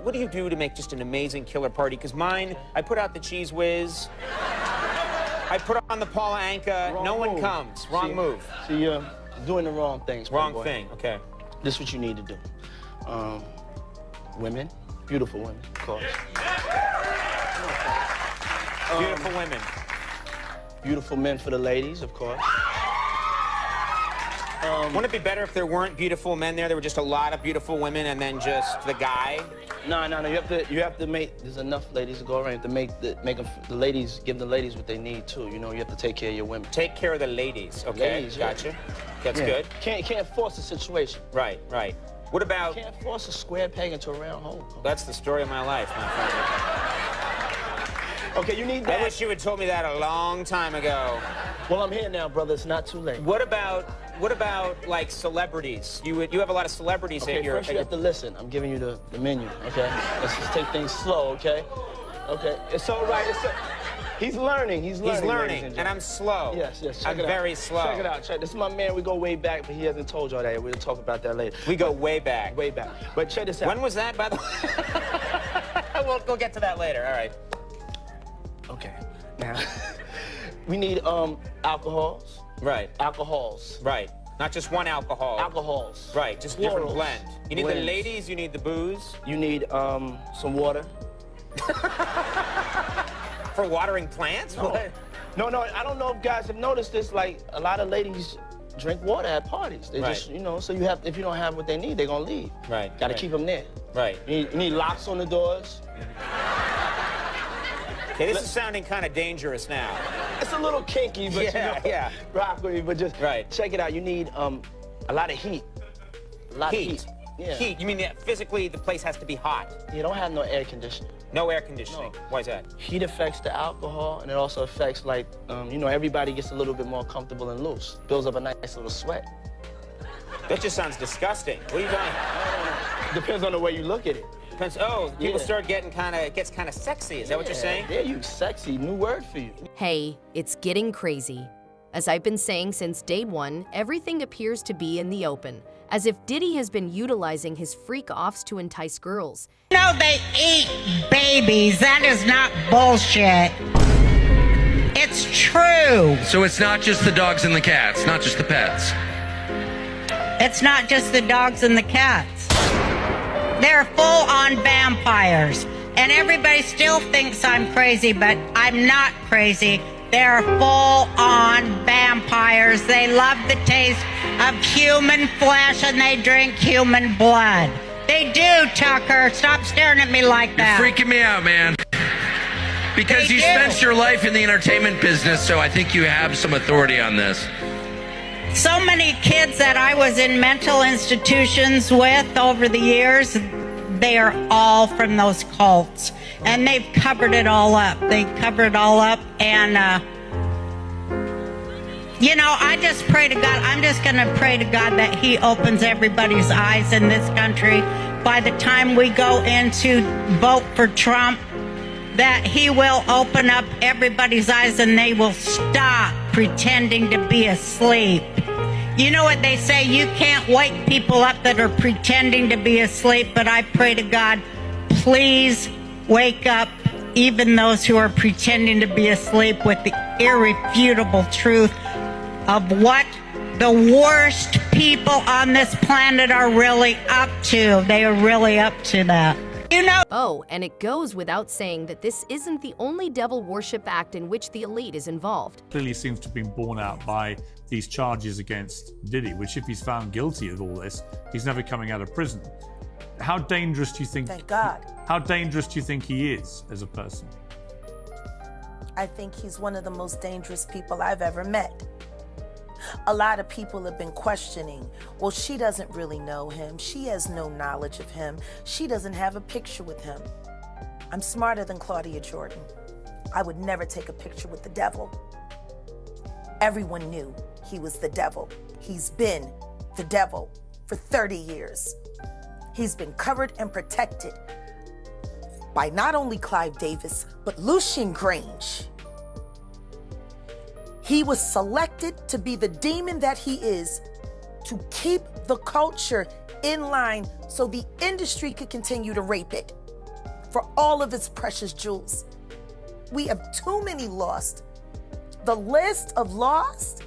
what do you do to make just an amazing killer party? Because mine, I put out the Cheese Whiz. I put on the Paula Anka. No one comes. Wrong move. See, you're doing the wrong things. Wrong thing. Okay. This is what you need to do. Women, beautiful women, of course. Beautiful women. Beautiful men for the ladies, of course. Wouldn't it be better if there weren't beautiful men there? There were just a lot of beautiful women and then just the guy? No. You have to make. There's enough ladies to go around. You have to make the ladies, give the ladies what they need too. You know, you have to take care of your women. Take care of the ladies. Okay, ladies, gotcha. Yeah. That's good. Can't force a situation. Right. What about? You can't force a square peg into a round hole. That's the story of my life, my friend. Okay, you need that. I wish you had told me that a long time ago. Well, I'm here now, brother. It's not too late. What about like celebrities? You have a lot of celebrities at your. First you have to listen. I'm giving you the menu. Okay. Let's just take things slow. Okay. Okay. It's all right. He's learning. He's learning. And I'm slow. Yes. I'm very slow. Check it out. This is my man. We go way back, but he hasn't told y'all that. We'll talk about that later. We go way back. Way back. But check this out. When was that, by the way? We'll get to that later. All right. Okay. Now, we need alcohols. Right. Alcohols. Right. Not just one alcohol. Alcohols. Right. Just different blend. You need the ladies. You need the booze. You need some water. For watering plants? No. What? No. I don't know if guys have noticed this. Like a lot of ladies drink water at parties. They just, you know. So you have, if you don't have what they need, they're gonna leave. Right. Got to keep them there. Right. You need locks on the doors. Okay, this is sounding kind of dangerous now. It's a little kinky, but yeah. Rock with me, but just check it out. You need a lot of heat. A lot of heat. Yeah. Heat. You mean that physically the place has to be hot? You don't have no air conditioning. No air conditioning. No. Why is that? Heat affects the alcohol, and it also affects, like, you know, everybody gets a little bit more comfortable and loose. Builds up a nice little sweat. That just sounds disgusting. What are you doing? Depends on the way you look at it. Depends. Oh, people start getting gets kind of sexy. Is that what you're saying? Yeah, you sexy. New word for you. Hey, it's getting crazy. As I've been saying since day one, everything appears to be in the open, as if Diddy has been utilizing his freak-offs to entice girls. No, they eat babies. That is not bullshit. It's true. So it's not just the dogs and the cats, not just the pets. It's not just the dogs and the cats. They're full-on vampires. And everybody still thinks I'm crazy, but I'm not crazy. They're full-on vampires. They love the taste of human flesh and they drink human blood. They do, Tucker. Stop staring at me like that. You're freaking me out, man. Because you spent your life in the entertainment business, so I think you have some authority on this. So many kids that I was in mental institutions with over the years, they are all from those cults. And they've covered it all up. They covered it all up. And, you know, I just pray to God. I'm just going to pray to God that he opens everybody's eyes in this country. By the time we go into vote for Trump, that he will open up everybody's eyes and they will stop pretending to be asleep. You know what they say, you can't wake people up that are pretending to be asleep, but I pray to God, please wake up even those who are pretending to be asleep with the irrefutable truth of what the worst people on this planet are really up to. They are really up to that. You know. Oh, and it goes without saying that this isn't the only devil worship act in which the elite is involved. Clearly seems to have been borne out by these charges against Diddy, which if he's found guilty of all this, he's never coming out of prison. How dangerous do you think? Thank God. How dangerous do you think he is as a person? I think he's one of the most dangerous people I've ever met. A lot of people have been questioning, well, she doesn't really know him. She has no knowledge of him. She doesn't have a picture with him. I'm smarter than Claudia Jordan. I would never take a picture with the devil. Everyone knew he was the devil. He's been the devil for 30 years. He's been covered and protected by not only Clive Davis, but Lucien Grange. He was selected to be the demon that he is, to keep the culture in line so the industry could continue to rape it. for all of his precious jewels. We have too many lost. The list of lost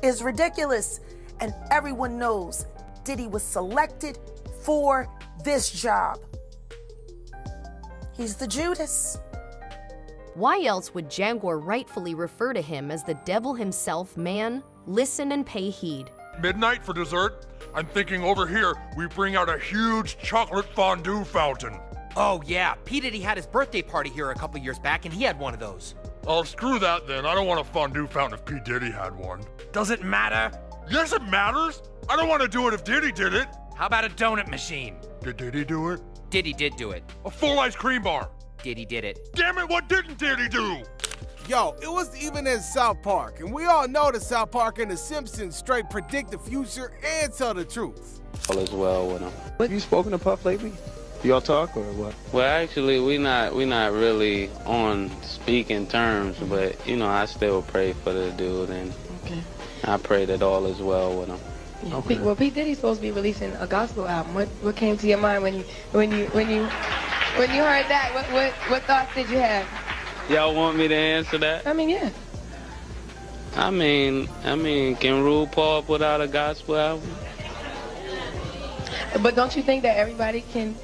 is ridiculous, and everyone knows Diddy was selected for this job. He's the Judas. Why else would Jaguar rightfully refer to him as the devil himself? Man, listen and pay heed. Midnight for dessert? I'm thinking over here we bring out a huge chocolate fondue fountain. Oh yeah, P. Diddy had his birthday party here a couple years back and he had one of those. Oh, screw that then. I don't want a fondue fountain if P. Diddy had one. Does it matter? Yes, it matters. I don't want to do it if Diddy did it. How about a donut machine? Did Diddy do it? Diddy did do it. A full ice cream bar. Diddy did it. Damn it, what didn't Diddy do? Yo, it was even in South Park, and we all know that South Park and The Simpsons straight predict the future and tell the truth. All is well with him. Have you spoken to Puff lately? Y'all talk or what? Well, actually, we not really on speaking terms, but you know, I still pray for the dude, and I pray that all is well with him. Yeah. Okay. Well, P. Diddy's supposed to be releasing a gospel album. What came to your mind when you heard that? What thoughts did you have? Y'all want me to answer that? I mean, yeah. I mean, can RuPaul put out a gospel album? But don't you think that everybody can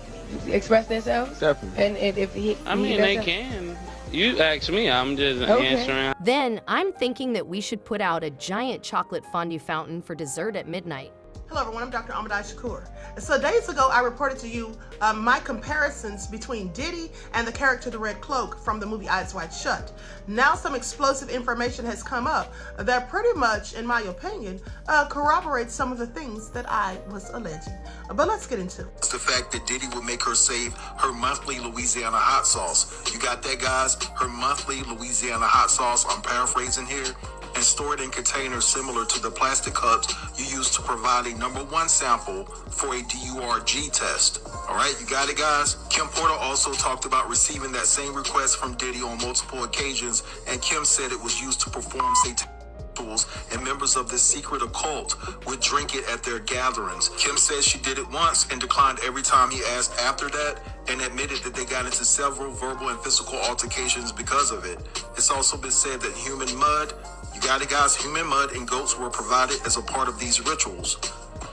express themselves? Definitely. And if he they can. You ask me, I'm just answering. Then I'm thinking that we should put out a giant chocolate fondue fountain for dessert at midnight. Hello everyone, I'm Dr. Ahmadai Shakur. So days ago I reported to you my comparisons between Diddy and the character the Red Cloak from the movie Eyes Wide Shut. Now some explosive information has come up that pretty much, in my opinion, corroborates some of the things that I was alleging. But let's get into it. It's the fact that Diddy would make her save her monthly Louisiana hot sauce. You got that, guys? Her monthly Louisiana hot sauce, I'm paraphrasing here, and store it in containers similar to the plastic cups you use to provide a #1 sample for a DURG test. All right, you got it, guys? Kim Porter also talked about receiving that same request from Diddy on multiple occasions, and Kim said it was used to perform satanic rituals, and members of this secret occult would drink it at their gatherings. Kim said she did it once and declined every time he asked after that, and admitted that they got into several verbal and physical altercations because of it. It's also been said that human mud, you got it, guys, human mud and goats were provided as a part of these rituals.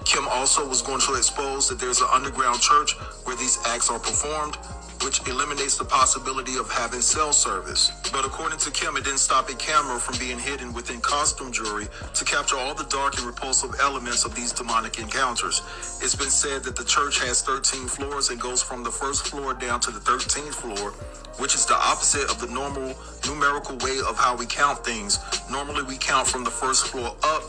Kim also was going to expose that there's an underground church where these acts are performed, which eliminates the possibility of having cell service. But according to Kim, it didn't stop a camera from being hidden within costume jewelry to capture all the dark and repulsive elements of these demonic encounters. It's been said that the church has 13 floors and goes from the first floor down to the 13th floor, which is the opposite of the normal numerical way of how we count things. Normally we count from the first floor up,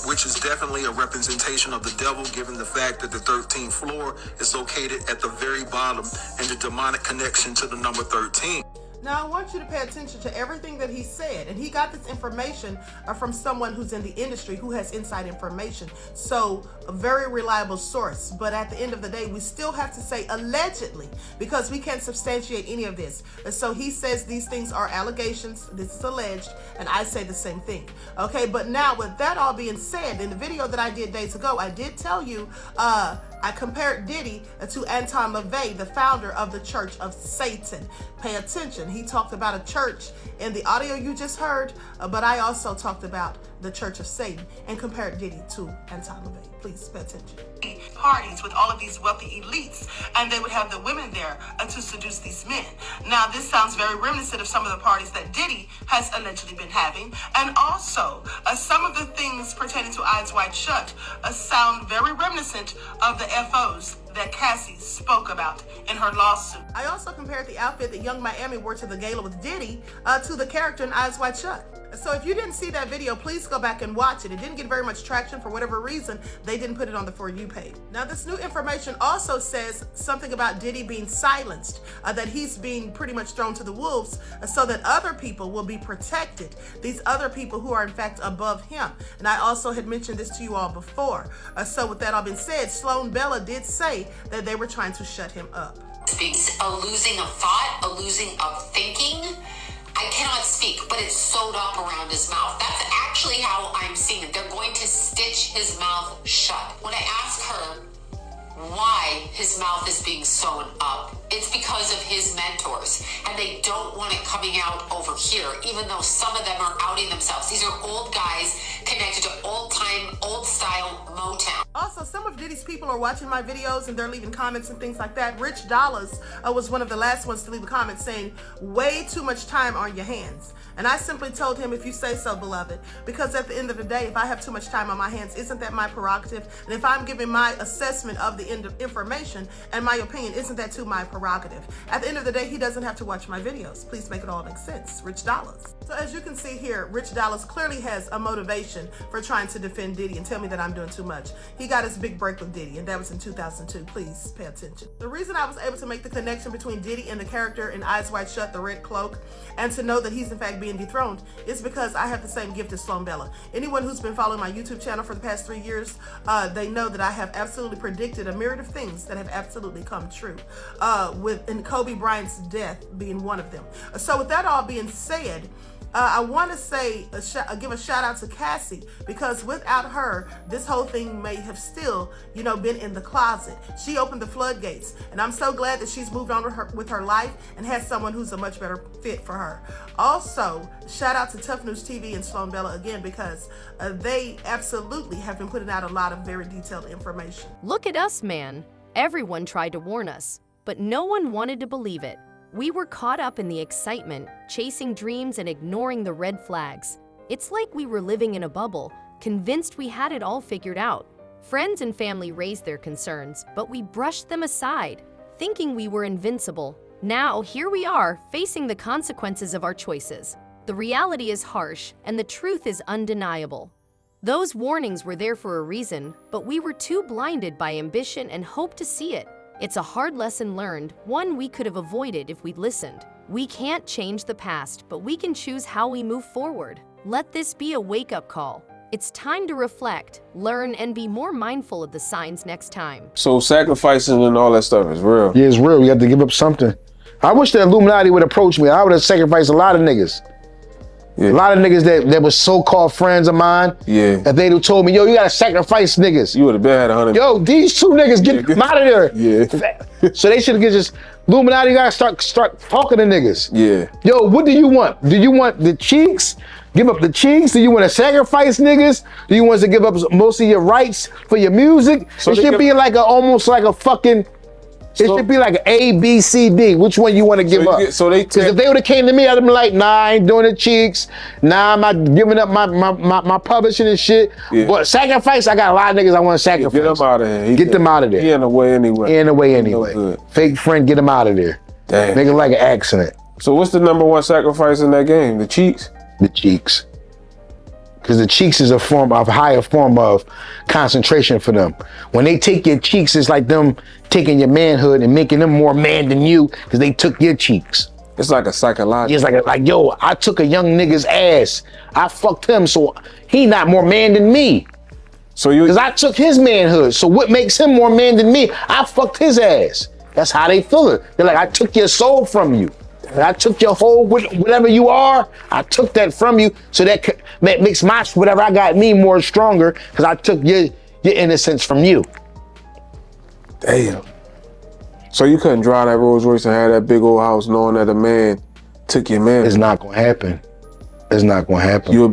which is definitely a representation of the devil, given the fact that the 13th floor is located at the very bottom and the demonic connection to the number 13. Now, I want you to pay attention to everything that he said. And he got this information from someone who's in the industry who has inside information. So, a very reliable source. But at the end of the day, we still have to say allegedly, because we can't substantiate any of this. And so he says these things are allegations. This is alleged. And I say the same thing. Okay, but now with that all being said, in the video that I did days ago, I did tell you, I compared Diddy to Anton LaVey, the founder of the Church of Satan. Pay attention. He talked about a church in the audio you just heard, but I also talked about the Church of Satan and compared Diddy to Anton LaVey. Please pay attention. Parties with all of these wealthy elites, and they would have the women there to seduce these men. Now, this sounds very reminiscent of some of the parties that Diddy has allegedly been having, and also some of the things pertaining to Eyes Wide Shut sound very reminiscent of the FOs that Cassie spoke about in her lawsuit. I also compared the outfit that Young Miami wore to the gala with Diddy to the character in Eyes Wide Shut. So if you didn't see that video, please go back and watch it. It didn't get very much traction for whatever reason. They didn't put it on the For You page. Now, this new information also says something about Diddy being silenced, that he's being pretty much thrown to the wolves so that other people will be protected. These other people who are in fact above him. And I also had mentioned this to you all before. So with that all being said, Sloan Bella did say that they were trying to shut him up. A losing of thought, a losing of thinking. I cannot speak, but it's sewed up around his mouth. That's actually how I'm seeing it. They're going to stitch his mouth shut. When I ask her why his mouth is being sewn up, it's because because of his mentors, and they don't want it coming out over here, even though some of them are outing themselves. These are old guys connected to old-time, old-style Motown. Also, some of Diddy's people are watching my videos and they're leaving comments and things like that. Rich Dollars was one of the last ones to leave a comment saying, way too much time on your hands. And I simply told him, if you say so, beloved, because at the end of the day, if I have too much time on my hands, isn't that my prerogative? And if I'm giving my assessment of the information and my opinion, isn't that too my prerogative? At the end of the day, he doesn't have to watch my videos. Please make it all make sense. Rich Dollars. So as you can see here, Rich Dollars clearly has a motivation for trying to defend Diddy and tell me that I'm doing too much. He got his big break with Diddy, and that was in 2002. Please pay attention. The reason I was able to make the connection between Diddy and the character in Eyes Wide Shut, The Red Cloak, and to know that he's in fact being dethroned is because I have the same gift as Sloan Bella. Anyone who's been following my YouTube channel for the past 3 years, they know that I have absolutely predicted a myriad of things that have absolutely come true, and Kobe Bryant's death being one of them. So with that all being said, I want to say, give a shout out to Cassie, because without her, this whole thing may have still, been in the closet. She opened the floodgates, and I'm so glad that she's moved on with her life and has someone who's a much better fit for her. Also, shout out to Tough News TV and Sloan Bella again, because they absolutely have been putting out a lot of very detailed information. Look at us, man. Everyone tried to warn us, but no one wanted to believe it. We were caught up in the excitement, chasing dreams and ignoring the red flags. It's like we were living in a bubble, convinced we had it all figured out. Friends and family raised their concerns, but we brushed them aside, thinking we were invincible. Now, here we are, facing the consequences of our choices. The reality is harsh, and the truth is undeniable. Those warnings were there for a reason, but we were too blinded by ambition and hope to see it. It's a hard lesson learned, one we could have avoided if we'd listened. We can't change the past, but we can choose how we move forward. Let this be a wake-up call. It's time to reflect, learn, and be more mindful of the signs next time. So sacrificing and all that stuff is real? Yeah, it's real. You have to give up something. I wish the Illuminati would approach me. I would have sacrificed a lot of niggas. Yeah. A lot of niggas that were so-called friends of mine. Yeah. If they'd have told me, yo, you gotta sacrifice niggas. You would have been had 100. Yo, these two niggas, get them out of there. Yeah. So they should have just, Illuminati, you gotta start talking to niggas. Yeah. Yo, what do you want? Do you want the cheeks? Give up the cheeks? Do you want to sacrifice niggas? Do you want us to give up most of your rights for your music? So it should be like almost like a fucking, it should be like an A, B, C, D. Which one you want to give up? Because if they would have came to me, I'd have been like, nah, I ain't doing the cheeks. Nah, I'm not giving up my publishing and shit. Yeah. But sacrifice, I got a lot of niggas I want to sacrifice. Get them out of here. Get them out of there. He in the way anyway. He in the way anyway. No good. Fake friend, get them out of there. Damn. Make it like an accident. So what's the #1 sacrifice in that game? The cheeks? The cheeks. Because the cheeks is a higher form of concentration for them. When they take your cheeks, it's like them taking your manhood and making them more man than you because they took your cheeks. It's like a psychological. It's like, yo, I took a young nigga's ass. I fucked him, so he not more man than me. So you, because I took his manhood. So what makes him more man than me? I fucked his ass. That's how they feel it. They're like, I took your soul from you. And I took your whole, whatever you are, I took that from you. So that makes my, whatever I got me more stronger because I took your innocence from you. Damn. So you couldn't drive that Rolls Royce and have that big old house knowing that a man took your man? It's not gonna happen. It's not gonna happen. You'll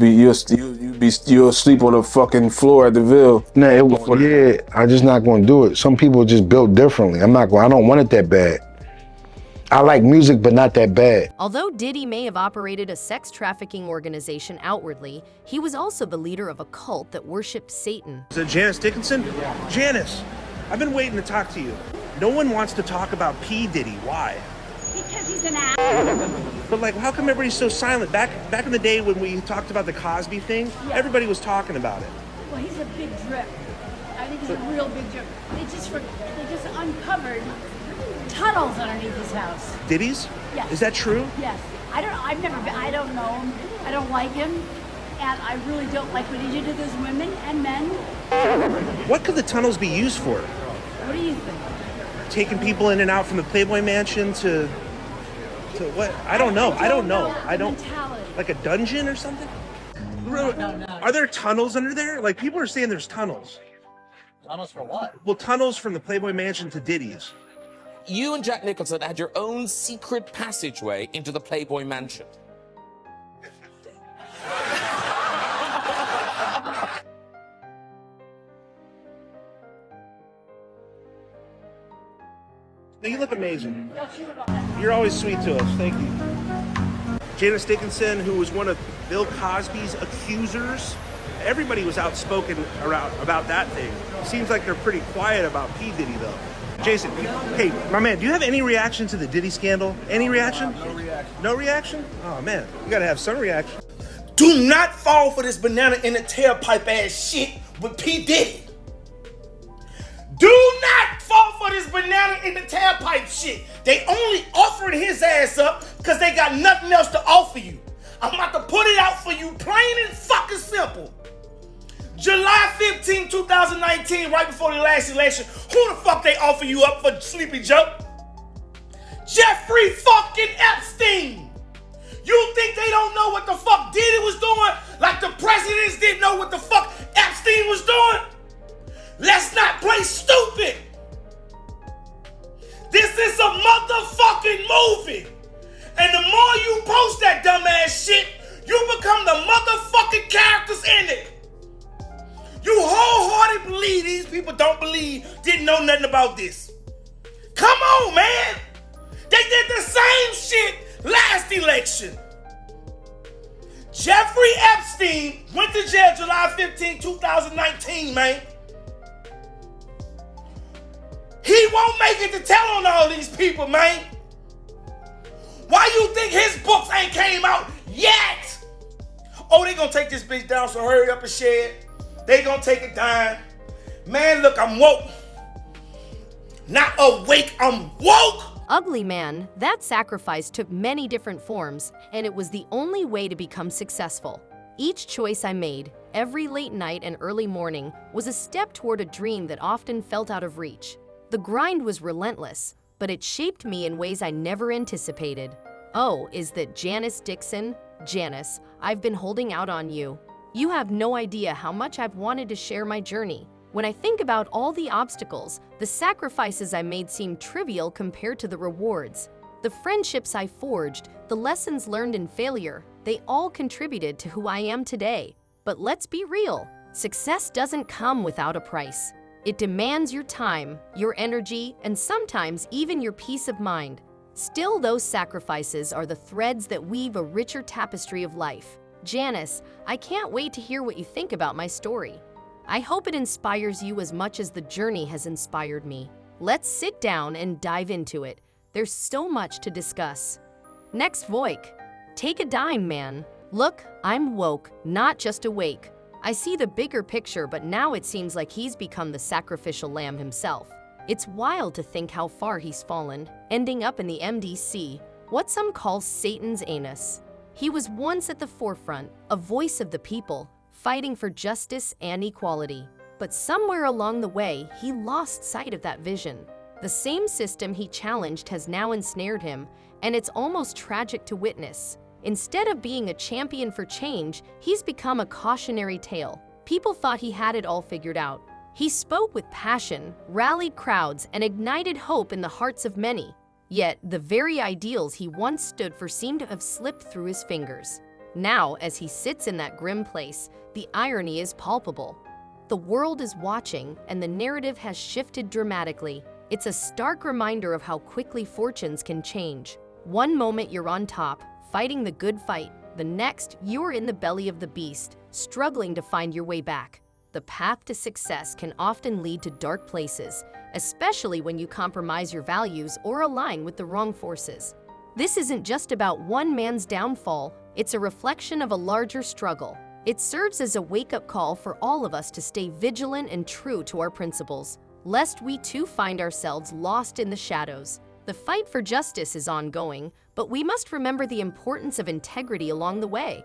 sleep on the fucking floor at the Ville. Nah, yeah, I'm just not gonna do it. Some people just built differently. I don't want it that bad. I like music, but not that bad. Although Diddy may have operated a sex trafficking organization outwardly, he was also the leader of a cult that worshipped Satan. Is it Janice Dickinson? Yeah. Janice, I've been waiting to talk to you. No one wants to talk about P. Diddy. Why? Because he's an ass. But like, how come everybody's so silent? Back in the day when we talked about the Cosby thing, everybody was talking about it. Well, he's a big drip. I think he's a real big drip. They just uncovered tunnels underneath his house. Diddy's? Yes. Is that true? Yes. I don't know him. I don't like him. And I really don't like what he did to those women and men. What could the tunnels be used for? What do you think? Taking people in and out from the Playboy Mansion to what? I don't know. Like a dungeon or something? No. Are there tunnels under there? Like, people are saying there's tunnels. Tunnels for what? Well, tunnels from the Playboy Mansion to Diddy's. you and Jack Nicholson had your own secret passageway into the Playboy Mansion. You look amazing. You're always sweet to us. Thank you. Janice Dickinson, who was one of Bill Cosby's accusers, everybody was outspoken about that thing. Seems like they're pretty quiet about P. Diddy, though. Jason, hey, my man, do you have any reaction to the Diddy scandal? Any reaction? No reaction. No reaction? Oh, man, you gotta have some reaction. Do not fall for this banana in the tailpipe ass shit with P. Diddy. Do not fall for this banana in the tailpipe shit. They only offered his ass up because they got nothing else to offer you. I'm about to put it out for you plain and fucking simple. July 15, 2019, right before the last election, who the fuck they offer you up for, Sleepy Joe? Jeffrey fucking Epstein. You think they don't know what the fuck Diddy was doing? Like the presidents didn't know what the fuck Epstein was doing? Let's not play stupid. This is a motherfucking movie. And the more you post that dumbass shit, you become the motherfucking characters in it. You wholeheartedly believe these people didn't know nothing about this. Come on, man. They did the same shit last election. Jeffrey Epstein went to jail July 15, 2019, man. He won't make it to tell on all these people, man. Why you think his books ain't came out yet? Oh, they gonna take this bitch down, so hurry up and share it. They gonna take it down. Man, look, I'm woke. Not awake, I'm woke. Ugly man, that sacrifice took many different forms, and it was the only way to become successful. Each choice I made, every late night and early morning, was a step toward a dream that often felt out of reach. The grind was relentless, but it shaped me in ways I never anticipated. Oh, is that Janice Dixon? Janice, I've been holding out on you. You have no idea how much I've wanted to share my journey. When I think about all the obstacles, the sacrifices I made seem trivial compared to the rewards. The friendships I forged, the lessons learned in failure, they all contributed to who I am today. But let's be real, success doesn't come without a price. It demands your time, your energy, and sometimes even your peace of mind. Still, those sacrifices are the threads that weave a richer tapestry of life. Janice, I can't wait to hear what you think about my story. I hope it inspires you as much as the journey has inspired me. Let's sit down and dive into it. There's so much to discuss. Next Voik, take a dime, man. Look, I'm woke, not just awake. I see the bigger picture, but now it seems like he's become the sacrificial lamb himself. It's wild to think how far he's fallen, ending up in the MDC, what some call Satan's anus. He was once at the forefront, a voice of the people, fighting for justice and equality. But somewhere along the way, he lost sight of that vision. The same system he challenged has now ensnared him, and it's almost tragic to witness. Instead of being a champion for change, he's become a cautionary tale. People thought he had it all figured out. He spoke with passion, rallied crowds, and ignited hope in the hearts of many. Yet, the very ideals he once stood for seem to have slipped through his fingers. Now, as he sits in that grim place, the irony is palpable. The world is watching, and the narrative has shifted dramatically. It's a stark reminder of how quickly fortunes can change. One moment you're on top, fighting the good fight. The next, you're in the belly of the beast, struggling to find your way back. The path to success can often lead to dark places, especially when you compromise your values or align with the wrong forces. This isn't just about one man's downfall, it's a reflection of a larger struggle. It serves as a wake-up call for all of us to stay vigilant and true to our principles, lest we too find ourselves lost in the shadows. The fight for justice is ongoing, but we must remember the importance of integrity along the way.